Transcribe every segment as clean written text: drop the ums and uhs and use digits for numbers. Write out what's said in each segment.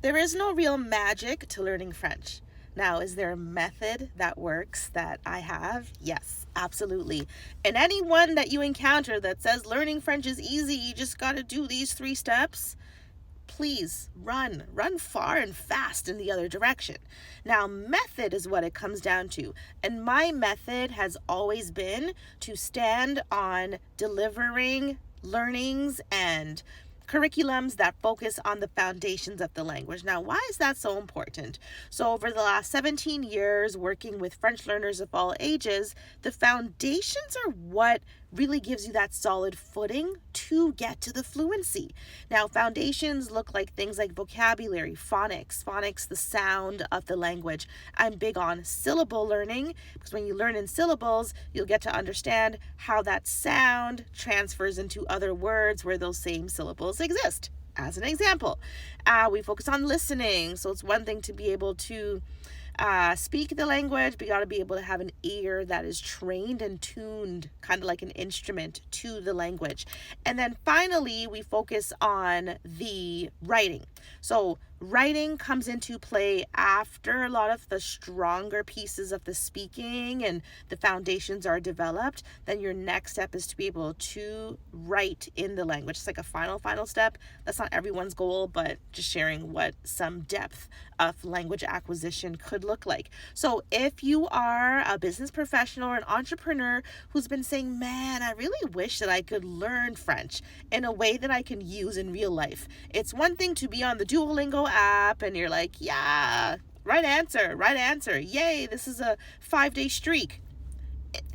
There is no real magic to learning French. Now, is there a method that works that I have? Yes, absolutely. And anyone that you encounter that says learning French is easy, you just got to do these 3 steps, please run far and fast in the other direction. Now, method is what it comes down to. And my method has always been to stand on delivering learnings and curriculums that focus on the foundations of the language. Now, why is that so important? So, over the last 17 years working with French learners of all ages, the foundations are what really gives you that solid footing to get to the fluency. Now, foundations look like things like vocabulary, phonics, the sound of the language. I'm big on syllable learning because when you learn in syllables, you'll get to understand how that sound transfers into other words where those same syllables exist. As an example, we focus on listening. So it's one thing to be able to speak the language, but you got to be able to have an ear that is trained and tuned, kind of like an instrument, to the language. And then finally, we focus on the writing. So writing comes into play after a lot of the stronger pieces of the speaking and the foundations are developed. Then your next step is to be able to write in the language. It's like a final step. That's not everyone's goal, but just sharing what some depth of language acquisition could look like. So if you are a business professional or an entrepreneur who's been saying, man, I really wish that I could learn French in a way that I can use in real life. It's one thing to be on the Duolingo app and you're like, yeah, right answer. Yay, this is a 5-day streak.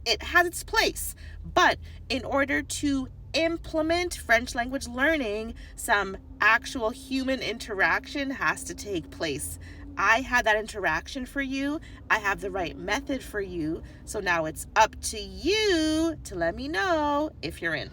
It has its place. But in order to implement French language learning, some actual human interaction has to take place. I had that interaction for you. I have the right method for you. So now it's up to you to let me know if you're in.